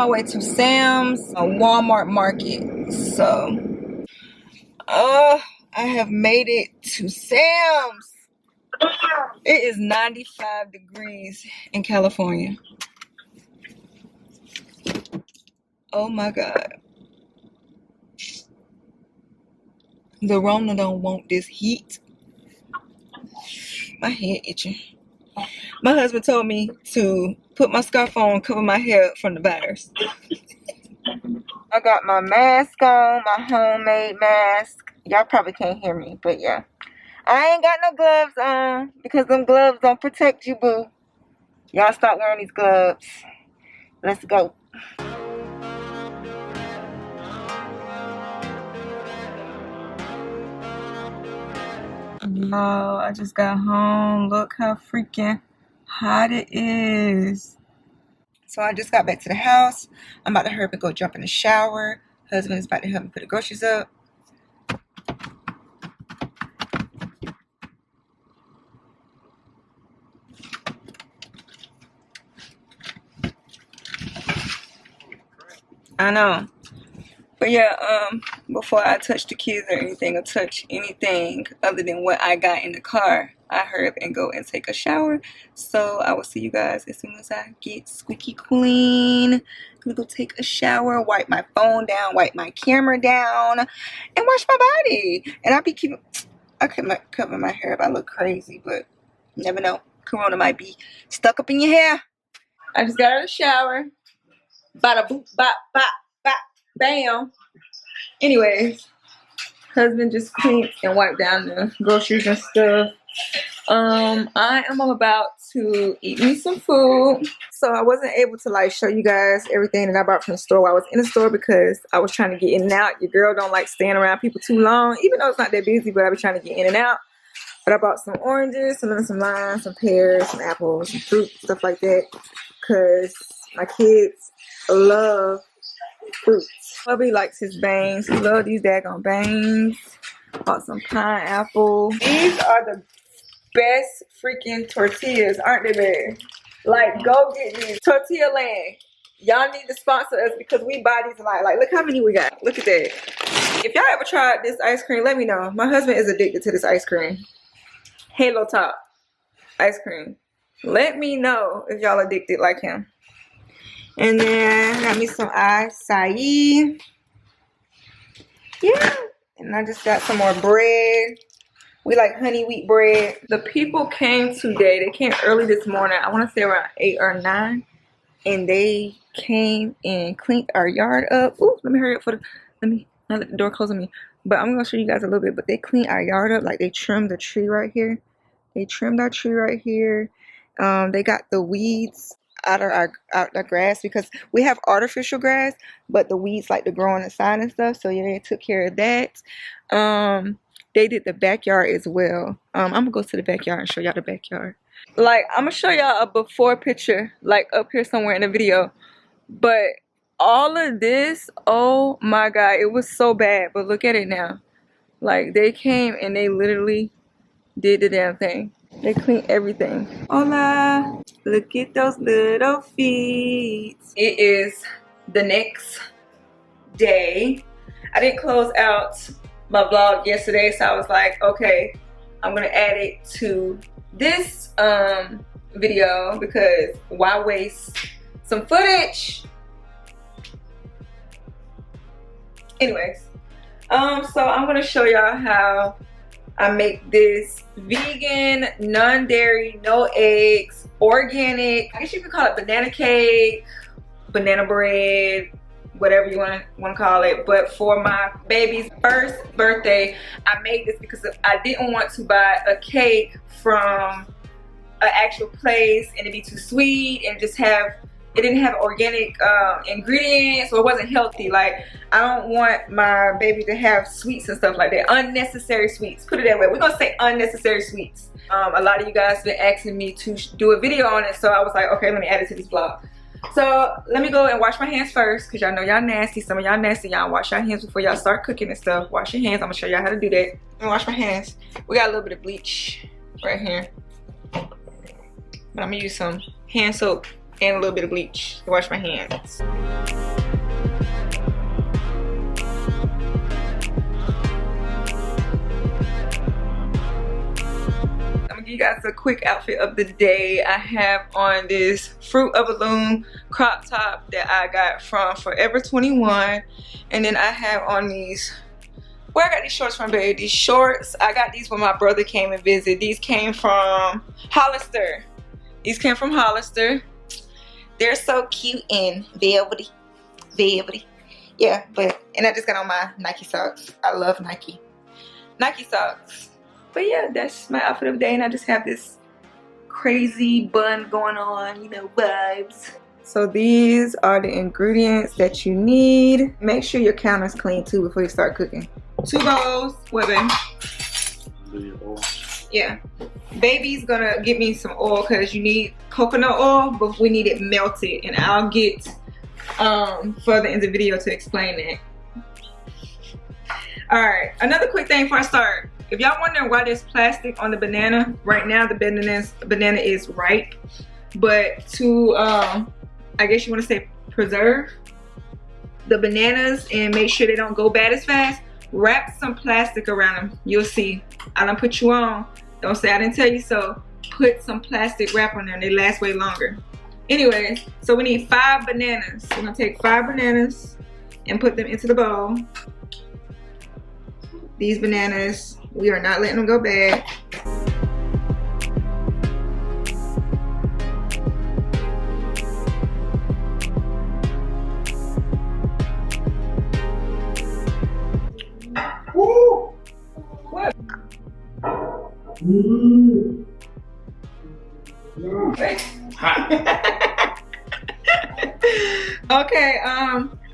my way to Sam's, a Walmart market. So, I have made it to Sam's. It is 95 degrees in California. Oh my God. The Rona don't want this heat. My head itching. My husband told me to put my scarf on, cover my hair from the virus. I got my mask on, my homemade mask. Y'all probably can't hear me, but yeah. I ain't got no gloves on because them gloves don't protect you, boo. Y'all stop wearing these gloves. Let's go. No, I just got home. Look how freaking hot it is. So I just got back to the house. I'm about to hurry up and go jump in the shower. Husband is about to help me put the groceries up. I know. But yeah, before I touch the kids or anything, or touch anything other than what I got in the car, I hurry up and go and take a shower. So I will see you guys as soon as I get squeaky clean. I'm gonna go take a shower, wipe my phone down, wipe my camera down, and wash my body. And I cover my hair if I look crazy, but you never know. Corona might be stuck up in your hair. I just got out of the shower. Bada boop, bop, bop, bop. Bam. Anyways, husband just cleaned and wiped down the groceries and stuff. I am about to eat me some food. So I wasn't able to like show you guys everything that I bought from the store while I was in the store because I was trying to get in and out. Your girl don't like staying around people too long, even though it's not that busy, but I be trying to get in and out. But I bought some oranges, some limes, some pears, some apples, some fruit, stuff like that. Because my kids love fruits. Hubby likes his bangs. He loves these daggone bangs. Bought some pineapple. These are the best freaking tortillas, aren't they, babe? Like, go get these. Tortilla Land. Y'all need to sponsor us because we buy these a lot. Like, look how many we got. Look at that. If y'all ever tried this ice cream, let me know. My husband is addicted to this ice cream. Halo Top ice cream. Let me know if y'all addicted like him. And then I got me some acai. Yeah. And I just got some more bread. We like honey wheat bread. The people came today. They came early this morning. I want to say around 8 or 9. And they came and cleaned our yard up. Ooh, let me hurry up let me not let the door close on me. But I'm going to show you guys a little bit. But they cleaned our yard up. Like they trimmed the tree right here. They trimmed our tree right here. They got the weeds out the grass because we have artificial grass, but the weeds like to grow on the side and stuff. So yeah, they took care of that. They did the backyard as well. I'm gonna go to the backyard and show y'all the backyard. Like I'm gonna show y'all a before picture, like up here somewhere in the video. But all of this, oh my God, it was so bad. But look at it now. Like they came and they literally did the damn thing. They cleaned everything. Hola. Look at those little feet. It is the next day. I didn't close out my vlog yesterday, so I was like, okay, I'm gonna add it to this video because why waste some footage? Anyways, so I'm gonna show y'all how I make this vegan, non-dairy, no eggs, organic, I guess you could call it banana cake, banana bread, whatever you want to call it. But for my baby's first birthday, I made this because I didn't want to buy a cake from an actual place and it'd be too sweet and just have, it didn't have organic ingredients, so it wasn't healthy. Like, I don't want my baby to have sweets and stuff like that. Unnecessary sweets. Put it that way. We're going to say unnecessary sweets. A lot of you guys have been asking me to do a video on it, so I was like, okay, let me add it to this vlog. So, let me go and wash my hands first, because y'all know y'all nasty. Some of y'all nasty. Y'all wash your hands before y'all start cooking and stuff. Wash your hands. I'm going to show y'all how to do that. And wash my hands. We got a little bit of bleach right here. But I'm going to use some hand soap and a little bit of bleach to wash my hands. You guys a quick outfit of the day. I have on this Fruit of a Loom crop top that I got from Forever 21, and then I have on these, where I got these shorts from, babe? These shorts, I got these when my brother came and visited. These came from Hollister. These came from Hollister. They're so cute and velvety. Yeah, and I just got on my Nike socks. I love Nike socks. But yeah, that's my outfit of the day, and I just have this crazy bun going on, you know, vibes. So these are the ingredients that you need. Make sure your counter's clean too before you start cooking. 2 bowls. What, babe? Yeah. Baby's gonna get me some oil because you need coconut oil, but we need it melted, and I'll get further in the video to explain that. Alright, another quick thing before I start. If y'all wondering why there's plastic on the banana, right now the banana is ripe, but to I guess you want to say preserve the bananas and make sure they don't go bad as fast, wrap some plastic around them. You'll see. I done put you on. Don't say I didn't tell you so. Put some plastic wrap on them. They last way longer. Anyway, so we need 5 bananas. We're gonna take 5 bananas and put them into the bowl. These bananas, we are not letting them go bad. Woo! What? Okay,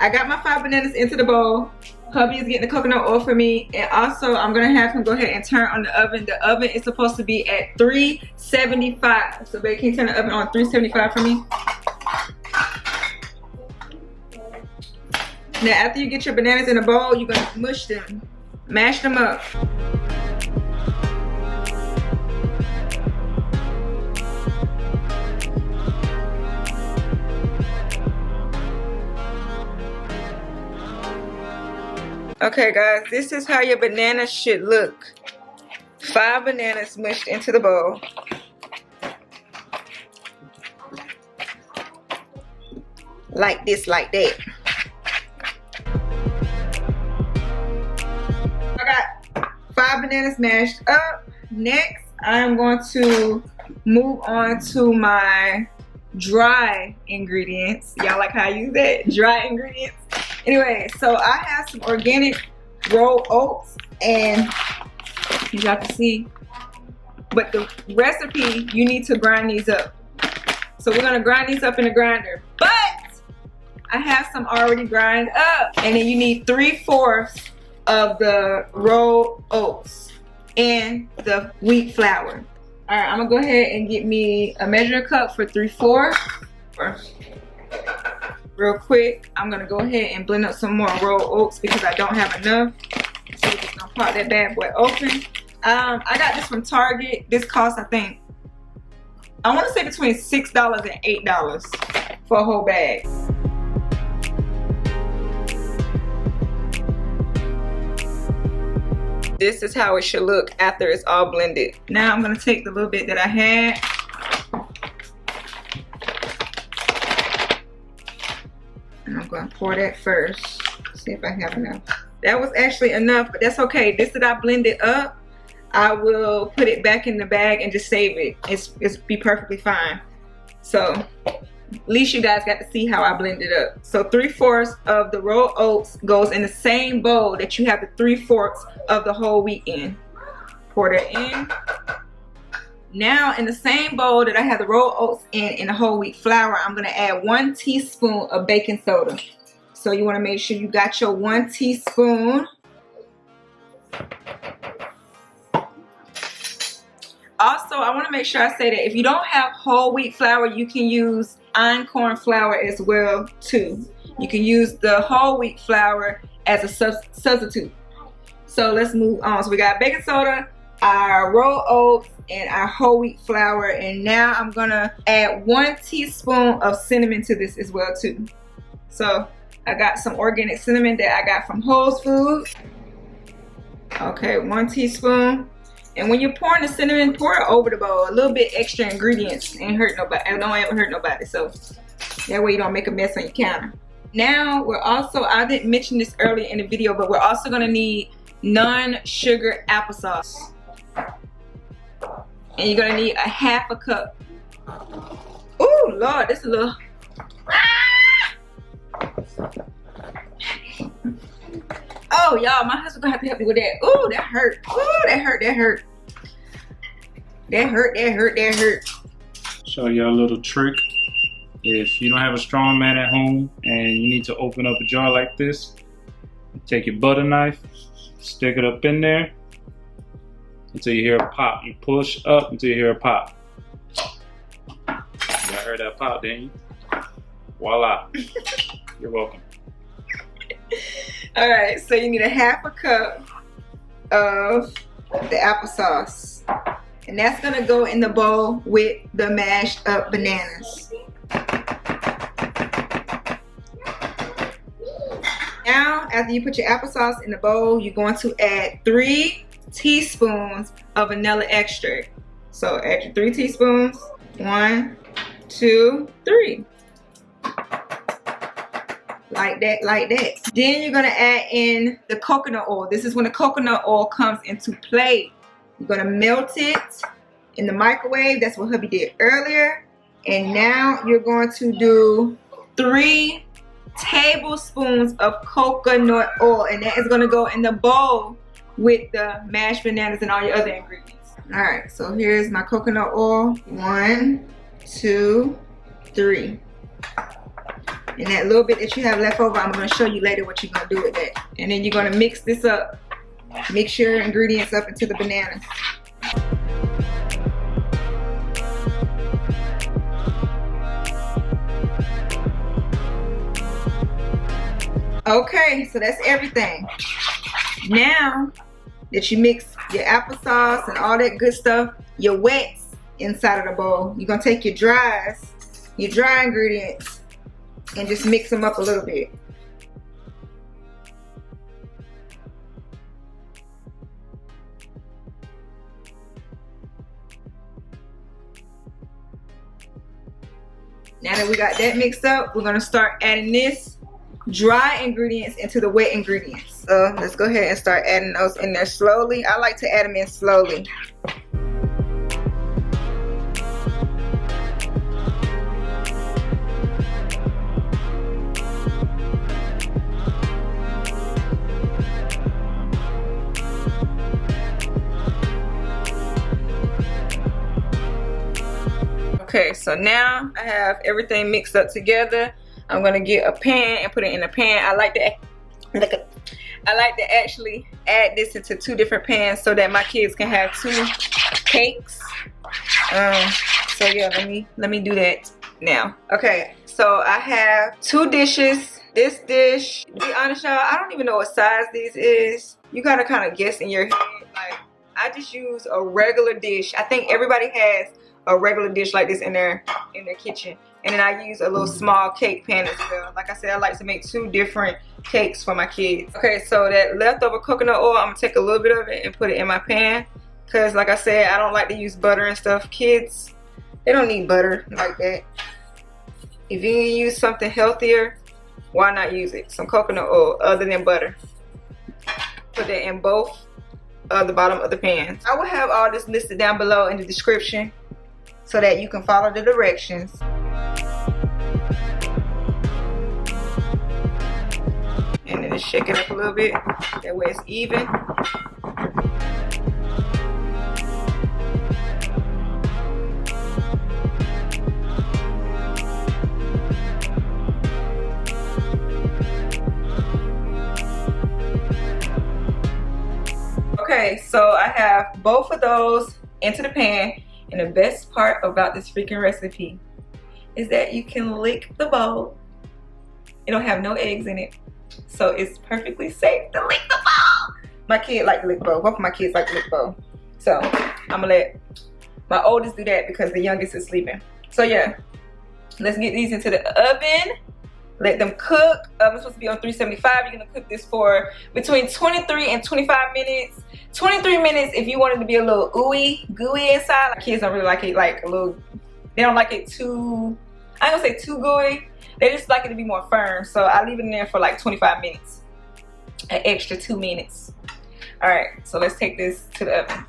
I got my 5 bananas into the bowl. Hubby is getting the coconut oil for me, and also I'm gonna have him go ahead and turn on the oven. The oven is supposed to be at 375. So babe, can you turn the oven on 375 for me? Now after you get your bananas in a bowl, you're gonna mush them, mash them up. Okay guys, this is how your banana should look. 5 bananas mushed into the bowl. Like this, like that. I got 5 bananas mashed up. Next, I'm going to move on to my dry ingredients. Y'all like how I use that? Dry ingredients. Anyway, so I have some organic rolled oats, and you got to see, but the recipe, you need to grind these up. So we're gonna grind these up in a grinder, but I have some already grind up, and then you need 3/4 of the rolled oats and the wheat flour. All right, I'm gonna go ahead and get me a measuring cup for 3/4. Real quick, I'm gonna go ahead and blend up some more rolled oats because I don't have enough. So we're just gonna pop that bad boy open. I got this from Target. This costs, I think, I wanna say between $6 and $8 for a whole bag. This is how it should look after it's all blended. Now I'm gonna take the little bit that I had. And I'm gonna pour that first. See if I have enough. That was actually enough, but that's okay. This that I blended up, I will put it back in the bag and just save it. It's be perfectly fine. So at least you guys got to see how I blended up. So 3/4 of the rolled oats goes in the same bowl that you have the 3/4 of the whole wheat in. Pour that in. Now in the same bowl that I have the rolled oats in the whole wheat flour, I'm gonna add 1 teaspoon of baking soda. So you wanna make sure you got your 1 teaspoon. Also, I wanna make sure I say that if you don't have whole wheat flour, you can use einkorn flour as well too. You can use the whole wheat flour as a substitute. So let's move on. So we got baking soda, our rolled oats and our whole wheat flour, and now I'm gonna add 1 teaspoon of cinnamon to this as well too. So I got some organic cinnamon that I got from Whole Foods. Okay, 1 teaspoon. And when you're pouring the cinnamon, pour it over the bowl. A little bit extra ingredients ain't hurt nobody. I don't ever hurt nobody, so that way you don't make a mess on your counter. Now we're also, I didn't mention this earlier in the video, but we're also gonna need non-sugar applesauce. And you're gonna need a 1/2 cup. Oh Lord, this is a little. Oh y'all, my husband gonna have to help me with that. Oh, that hurt. Oh, that hurt, that hurt. That hurt, that hurt, that hurt. Show y'all a little trick. If you don't have a strong man at home and you need to open up a jar like this, take your butter knife, stick it up in there until you hear a pop. You push up until you hear a pop. You heard that pop, didn't you? Voila. You're welcome. All right, so you need a 1/2 cup of the applesauce, and that's gonna go in the bowl with the mashed up bananas. Now, after you put your applesauce in the bowl, you're going to add 3 teaspoons of vanilla extract. So add your 3 teaspoons. 1, 2, 3. Like that, like that. Then you're gonna add in the coconut oil. This is when the coconut oil comes into play. You're gonna melt it in the microwave. That's what hubby did earlier. And now you're going to do 3 tablespoons of coconut oil, and that is gonna go in the bowl with the mashed bananas and all your other ingredients. All right, so here's my coconut oil. 1, 2, 3. And that little bit that you have left over, I'm gonna show you later what you're gonna do with that. And then you're gonna mix this up. Mix your ingredients up into the bananas. Okay, so that's everything. Now that you mix your applesauce and all that good stuff, your wets inside of the bowl, you're gonna take your dry ingredients, and just mix them up a little bit. Now that we got that mixed up, we're gonna start adding this dry ingredients into the wet ingredients. So let's go ahead and start adding those in there slowly. I like to add them in slowly. Okay, so now I have everything mixed up together. I'm gonna get a pan and put it in a pan. I like to actually add this into 2 different pans so that my kids can have 2 cakes. So yeah, let me do that now. Okay, so I have 2 dishes. This dish, to be honest y'all, I don't even know what size this is. You gotta kind of guess in your head. Like, I just use a regular dish. I think everybody has a regular dish like this in their kitchen. And then I use a little small cake pan as well. Like I said, I like to make 2 different cakes for my kids. Okay, so that leftover coconut oil, I'm gonna take a little bit of it and put it in my pan. Cause like I said, I don't like to use butter and stuff. Kids, they don't need butter like that. If you can use something healthier, why not use it? Some coconut oil other than butter. Put that in both the bottom of the pans. I will have all this listed down below in the description so that you can follow the directions. And then just shake it up a little bit, that way it's even. Okay, so I have both of those into the pan. And the best part about this freaking recipe is that you can lick the bowl. It don't have no eggs in it. So it's perfectly safe to lick the bowl. My kid like to lick the bowl. Both of my kids like to lick the bowl. So I'm gonna let my oldest do that because the youngest is sleeping. So yeah, let's get these into the oven. Let them cook. It's supposed to be on 375. You're gonna cook this for between 23 and 25 minutes. 23 minutes if you want it to be a little gooey inside. Like, kids don't really like it like a little, they don't like it too, I ain't gonna say too gooey. They just like it to be more firm. So I leave it in there for like 25 minutes. An extra 2 minutes. All right, so let's take this to the oven.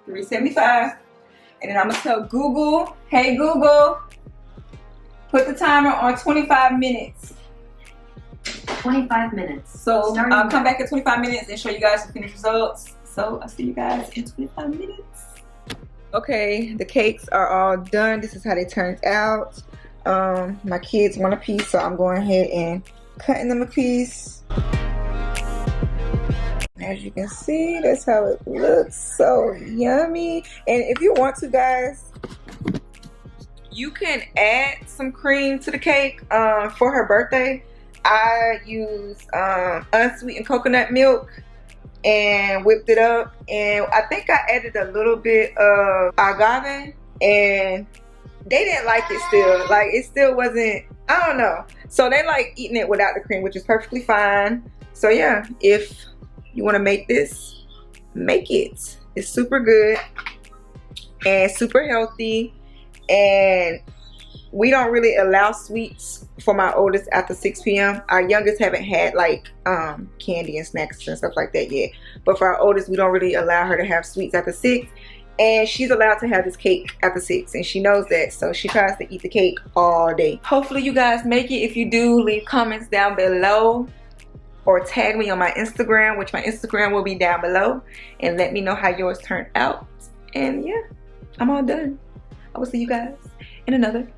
$375, and then I'm gonna tell Google, hey Google, put the timer on 25 minutes. 25 minutes. So I'll come back at 25 minutes and show you guys the finished results. So I'll see you guys in 25 minutes. Okay, the cakes are all done. This is how they turned out. My kids want a piece, so I'm going ahead and cutting them a piece. As you can see, that's how it looks. So yummy. And if you want to, guys, you can add some cream to the cake. For her birthday, I used unsweetened coconut milk and whipped it up, and I think I added a little bit of agave, and they didn't like it still. Like, it still wasn't, I don't know. So they like eating it without the cream, which is perfectly fine. So yeah, if you want to make this, make it. It's super good and super healthy, and we don't really allow sweets for my oldest after 6 p.m. Our youngest haven't had like candy and snacks and stuff like that yet, but for our oldest, we don't really allow her to have sweets after 6, and she's allowed to have this cake after 6, and she knows that, so she tries to eat the cake all day. Hopefully you guys make it. If you do, leave comments down below or tag me on my Instagram, which my Instagram will be down below, and let me know how yours turned out. And yeah, I'm all done. I will see you guys in another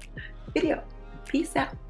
video. Peace out.